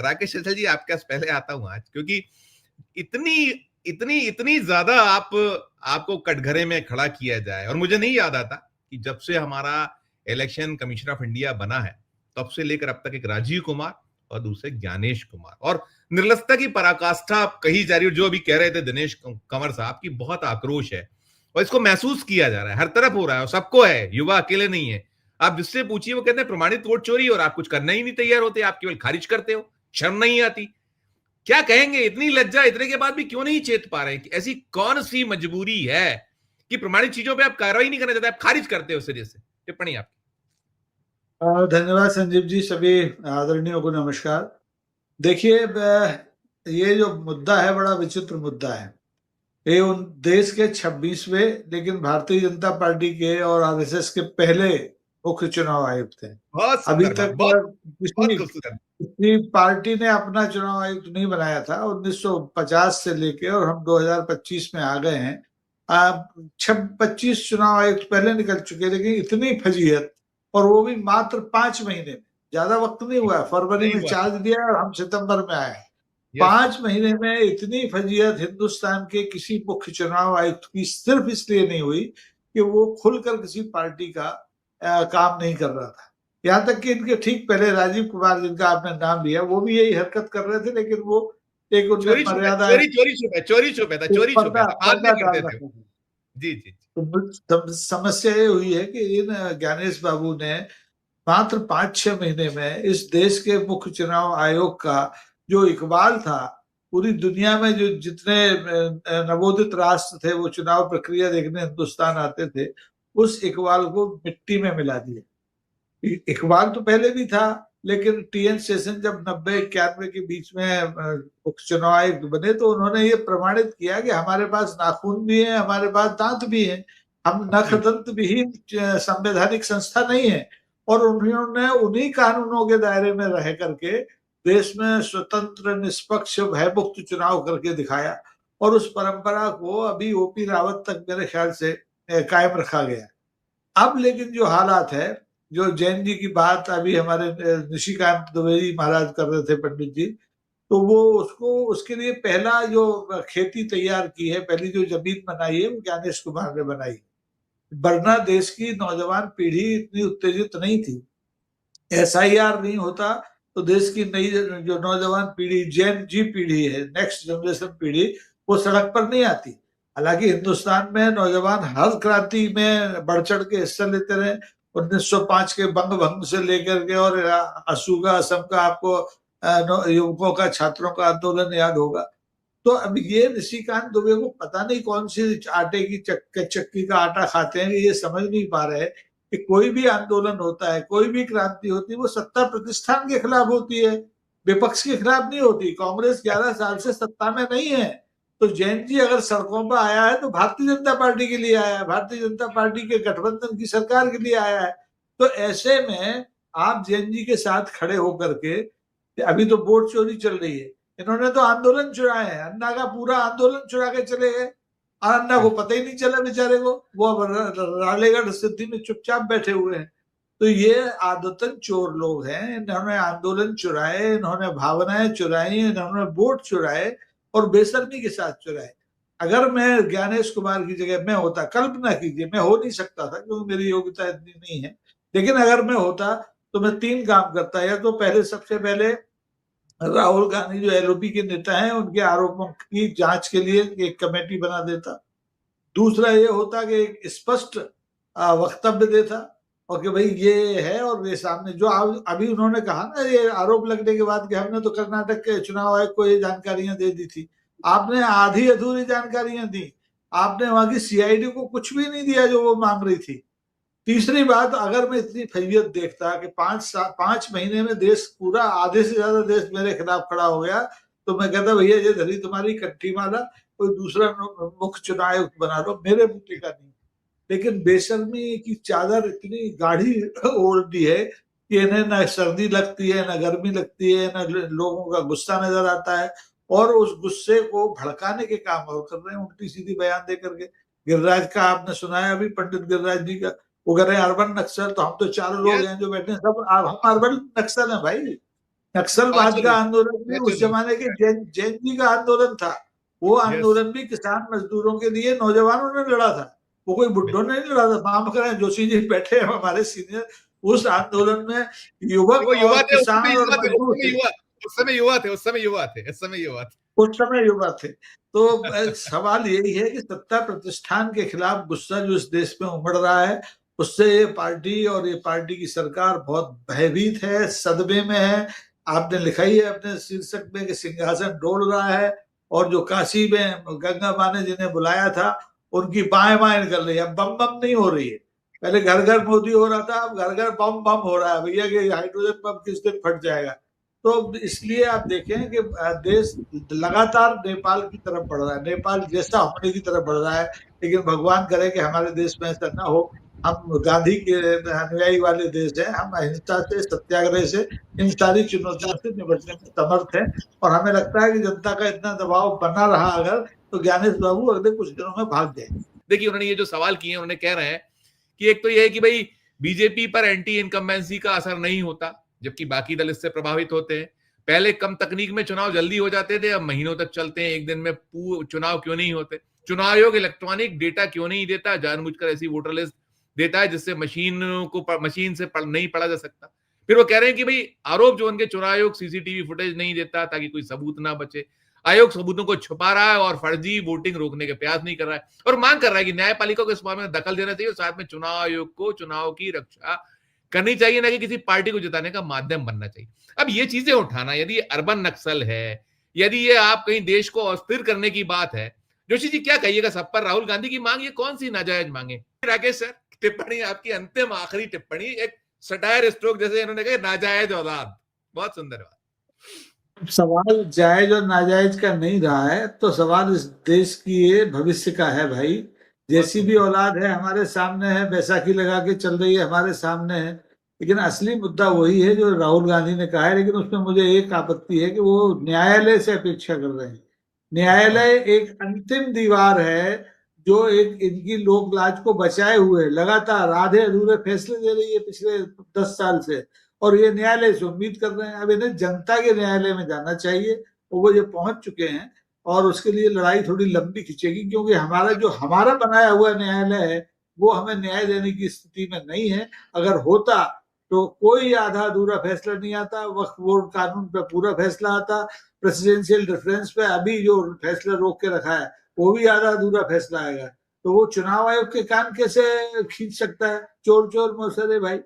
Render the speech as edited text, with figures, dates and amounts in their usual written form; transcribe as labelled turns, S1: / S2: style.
S1: राकेश सहगल जी आपके पास पहले आता हूं आज, क्योंकि इतनी इतनी इतनी ज्यादा आपको कटघरे में खड़ा किया जाए, और मुझे नहीं याद आता कि जब से हमारा इलेक्शन कमिश्नर ऑफ इंडिया बना है तब से लेकर अब तक एक राजीव कुमार और दूसरे ज्ञानेश कुमार, और निर्लजता की पराकाष्ठा कही जा रही है। जो अभी कह रहे थे दिनेश कंवर साहब की, बहुत आक्रोश है और इसको महसूस किया जा रहा है, हर तरफ हो रहा है और सबको है, युवा अकेले नहीं है। आप जिससे पूछिए वो कहते हैं प्रमाणित वोट चोरी, और आप कुछ करने ही नहीं तैयार होते, आप केवल खारिज करते हो, शर्म नहीं आती। क्या कहेंगे, इतनी लज्जा इतने के बाद भी क्यों नहीं चेत पा रहे हैं कि ऐसी कौन सी मजबूरी है कि प्रमाणित चीजों पे आप कार्रवाई नहीं करना चाहते, आप खारिज करते हो उस वजह से? टिप्पणी आपकी।
S2: धन्यवाद संजीव जी, सभी आदरणीयों को नमस्कार। देखिए, ये जो मुद्दा है बड़ा विचित्र मुद्दा है। ये उन देश के 26वें, लेकिन भारतीय जनता पार्टी के और आरएसएस के पहले मुख्य चुनाव आयुक्त थे।
S1: बहुत
S2: अभी
S1: सुंदर बात,
S2: तक
S1: बहुत बहुत
S2: किसी
S1: खूबसूरत।
S2: किसी पार्टी ने अपना चुनाव आयुक्त नहीं बनाया था 1950 से लेके, और हम 2025 में आ गए हैं। 25 चुनाव आयुक्त पहले निकल चुके, लेकिन इतनी फजीहत, और वो भी मात्र 5 महीने में, ज्यादा वक्त नहीं हुआ है। फरवरी
S1: नहीं
S2: में
S1: हुआ।
S2: चार्ज दिया और हम सितंबर में आए।
S1: यस।
S2: 5 महीने में इतनी फजीहत हिंदुस्तान के किसी मुख्य चुनाव आयुक्त की सिर्फ इसलिए नहीं हुई कि वो खुलकर किसी पार्टी का काम नहीं कर रहा था। यहाँ तक कि इनके ठीक पहले राजीव कुमार, जिनका आपने नाम लिया, वो भी यही हरकत कर रहे थे, लेकिन वो एक उनमें
S1: चोरी छुपे,
S2: मर्यादा,
S1: चोरी छुपे, चोरी छुपे था, चोरी छुपे
S2: पर्दा
S1: था, बाद में
S2: पर्दा डाल
S1: करते थे।
S2: रखा था।
S1: जी जी।
S2: तो समस्या ये हुई है कि इन ज्ञानेश बाबू ने मात्र 5-6 महीने में इस देश के मुख्य चुनाव आयोग का जो इकबाल था, पूरी दुनिया में जो जितने नवोदित राष्ट्र थे वो चुनाव प्रक्रिया देखने हिंदुस्तान आते थे, उस इकबाल को मिट्टी में मिला दिया। इकबाल तो पहले भी था, लेकिन टीएन शेषन जब 90-91 के बीच में मुख्य चुनाव आयुक्त बने, तो उन्होंने ये प्रमाणित किया कि हमारे पास नाखून भी है, हमारे पास दांत भी है, हम नख दंत विहीन संवैधानिक संस्था नहीं है। और उन्होंने उन्हीं कानूनों के दायरे में रह करके देश में स्वतंत्र, निष्पक्ष, भयमुक्त चुनाव करके दिखाया, और उस परंपरा को अभी ओपी रावत तक मेरे ख्याल से कायम रखा गया। अब लेकिन जो हालात है, जो जैन जी की बात अभी हमारे निशिकांत द्विवेदी महाराज कर रहे थे, पंडित जी, तो वो उसको, उसके लिए पहला जो खेती तैयार की है, पहली जो जमीन बनाई है, वो ज्ञानेश कुमार ने बनाई। वरना देश की नौजवान पीढ़ी इतनी उत्तेजित नहीं थी। एसआईआर नहीं होता तो देश की नई जो नौजवान पीढ़ी, जेन जी पीढ़ी है, नेक्स्ट जनरेशन पीढ़ी, वो सड़क पर नहीं आती। हालांकि हिंदुस्तान में नौजवान हर क्रांति में बढ़ चढ़ के हिस्सा लेते रहे। 1905 के बंग भंग से लेकर के, और असूगा असम का आपको युवकों का, छात्रों का आंदोलन याद होगा। तो अब ये निशिकांत दुबे को पता नहीं कौन सी आटे की चक्की का आटा खाते हैं, ये समझ नहीं पा रहे कि कोई भी आंदोलन होता है, कोई भी क्रांति होती है, वो सत्ता प्रतिष्ठान के खिलाफ होती है, विपक्ष के खिलाफ नहीं होती। कांग्रेस 11 साल से सत्ता में नहीं है, तो जैन जी अगर सड़कों पर आया है तो भारतीय जनता पार्टी के लिए आया है, भारतीय जनता पार्टी के गठबंधन की सरकार के लिए आया है। तो ऐसे में आप जैन जी के साथ खड़े होकर के, अभी तो वोट चोरी चल रही है, इन्होंने तो आंदोलन चुराए हैं, अन्ना का पूरा आंदोलन चुरा के चले गए, और अन्ना को पता ही नहीं चला बेचारे को, वो रालेगढ़ सिद्धि में चुपचाप बैठे हुए हैं। तो ये आदतन चोर लोग हैं, इन्होंने आंदोलन चुराए, इन्होंने भावनाएं चुराई, इन्होंने वोट चुराए, और बेशर्मी के साथ चुराए। अगर मैं ज्ञानेश कुमार की जगह मैं होता, कल्पना कीजिए, मैं हो नहीं सकता था क्योंकि मेरी योग्यता इतनी नहीं है, लेकिन अगर मैं होता तो मैं 3 काम करता। या तो पहले, सबसे पहले राहुल गांधी जो एलओपी के नेता हैं, उनके आरोपों की जांच के लिए एक कमेटी बना देता। दूसरा ये होता कि एक स्पष्ट वक्तव्य देता, और कि भाई ये है, और ये सामने जो अभी उन्होंने कहा ना, ये आरोप लगने के बाद कि हमने तो कर्नाटक के चुनाव आयोग को ये जानकारियां दे दी थी, आपने आधी अधूरी जानकारियां दी। आपने वहां की सीआईडी को कुछ भी नहीं दिया जो वो मांग रही थी। तीसरी बात, अगर मैं इतनी फैलियत देखता कि 5 महीने में देश पूरा, आधे से ज्यादा देश मेरे खिलाफ खड़ा हो गया, तो मैं कहता भैया ये धरी तुम्हारी कट्टी माला, कोई दूसरा मुख्य चुनाव आयुक्त बना लो, मेरे मुद्दे का नहीं। लेकिन बेशर्मी की चादर इतनी गाढ़ी ओढ़ दी है कि इन्हें न सर्दी लगती है, न गर्मी लगती है, न लोगों का गुस्सा नजर आता है, और उस गुस्से को भड़काने के काम और कर रहे हैं, उल्टी सीधी बयान दे करके। गिरिराज का आपने सुना है अभी, पंडित गिरिराज जी का, वो कह रहे हैं अर्बन नक्सल, तो हम तो 4 लोग हैं जो बैठे हैं, सब हम अर्बन नक्सल हैं भाई। नक्सलवाद का आंदोलन भी उस
S1: नेचुरली
S2: जमाने के जैन जी का आंदोलन था। वो
S1: यस
S2: आंदोलन भी किसान मजदूरों के लिए नौजवानों ने लड़ा था, वो कोई बुड्ढों ने नहीं लड़ा था। माफ करें, जोशी जी बैठे हैं हमारे सीनियर, उस आंदोलन में युवक
S1: वो युवा
S2: और
S1: थे, उस समय
S2: किसान और
S1: युवा थे,
S2: मजदूर थे।
S1: उस समय युवा थे, उस समय युवा थे, उस समय युवा थे।
S2: उस समय युवा थे। तो सवाल यही है कि सत्ता प्रतिष्ठान के खिलाफ गुस्सा जो इस देश में उमड़ रहा है, उससे ये पार्टी और ये पार्टी की सरकार बहुत भयभीत है, सदमे में है। आपने लिखा ही है अपने शीर्षक में कि सिंहासन डोल रहा है, और जो काशी में गंगा माँ ने जिन्हें बुलाया था, उनकी बाएं बाएं निकल रही है। अब बम बम नहीं हो रही है, पहले घर घर मोदी हो रहा था, अब घर घर बम बम हो रहा है। भैया कि हाइड्रोजन बम किस दिन फट जाएगा। तो इसलिए आप देखें कि देश लगातार नेपाल की तरफ बढ़ रहा है, नेपाल जैसा होने की तरफ बढ़ रहा है। लेकिन भगवान करे कि हमारे देश में ऐसा ना हो। हम गांधी के अनुयायी वाले देश हैं, हम अहिंसा से, सत्याग्रह से, इन सारी चुनौतियों से निपटने में समर्थ हैं। और हमें लगता है कि जनता का इतना दबाव बना रहा अगर, तो ज्ञानेश बाबू अगले कुछ दिनों में भाग जाएंगे।
S1: देखिए, उन्होंने ये जो सवाल किए, उन्होंने कह रहे हैं कि एक तो ये है कि भाई बीजेपी पर एंटी इनकम्बेंसी का असर नहीं होता, जबकि बाकी दल इससे प्रभावित होते हैं। पहले कम तकनीक में चुनाव जल्दी हो जाते थे, अब महीनों तक चलते हैं। एक दिन में चुनाव क्यों नहीं होते? चुनाव आयोग इलेक्ट्रॉनिक डेटा क्यों नहीं देता? जानबूझकर ऐसी वोटर लिस्ट देता है जिससे मशीन से नहीं पढ़ा जा सकता। फिर वो कह रहे हैं कि भाई आरोप जो उनके, चुनाव आयोग सीसीटीवी फुटेज नहीं देता ताकि कोई सबूत ना बचे। आयोग सबूतों को छुपा रहा है और फर्जी वोटिंग रोकने के प्रयास नहीं कर रहा है, और मांग कर रहा है कि न्यायपालिका को इस मामले में दखल देना चाहिए और साथ में चुनाव आयोग को चुनाव की रक्षा करनी चाहिए, ना कि किसी पार्टी को जिताने का माध्यम बनना चाहिए। अब ये चीजें उठाना, यदि अर्बन नक्सल है, यदि ये आप कहीं देश को अस्थिर करने की बात है, जोशी जी क्या कहिएगा सब पर? राहुल गांधी की मांग ये कौन सी नाजायज मांगे? राकेश सर, टिप्पणी आपकी, अंतिम आखिरी टिप्पणी, एक सटायर स्ट्रोक जैसे इन्होंने कहा, नाजायज औलाद। बहुत सुंदर बात।
S2: सवाल जायज और नाजायज का नहीं रहा है, तो सवाल इस देश की भविष्य का है भाई। जैसी भी औलाद है हमारे सामने है, बैसाखी लगा के चल रही है हमारे सामने है। लेकिन असली मुद्दा वही है जो राहुल गांधी ने कहा है। लेकिन उसमें मुझे एक आपत्ति है कि वो न्यायालय से अपेक्षा कर रहे हैं। न्यायालय एक अंतिम दीवार है जो एक इनकी लोक लाज को बचाए हुए लगातार आधे अधूरे फैसले दे रही है पिछले 10 साल से। और ये न्यायालय से उम्मीद कर रहे हैं, अब इन्हें जनता के न्यायालय में जाना चाहिए, और वो ये पहुंच चुके हैं। और उसके लिए लड़ाई थोड़ी लंबी खिंचेगी, क्योंकि हमारा बनाया हुआ न्यायालय है वो हमें न्याय देने की स्थिति में नहीं है। अगर होता तो कोई आधा अधूरा फैसला नहीं आता, वक्फ बोर्ड कानून पे पूरा फैसला आता, प्रेसिडेंशियल डिफरेंस पे अभी जो फैसला रोक के रखा है वो भी आधा अधूरा फैसला आएगा। तो वो चुनाव आयोग के कान कैसे खींच सकता है? चोर चोर मौसरे भाई।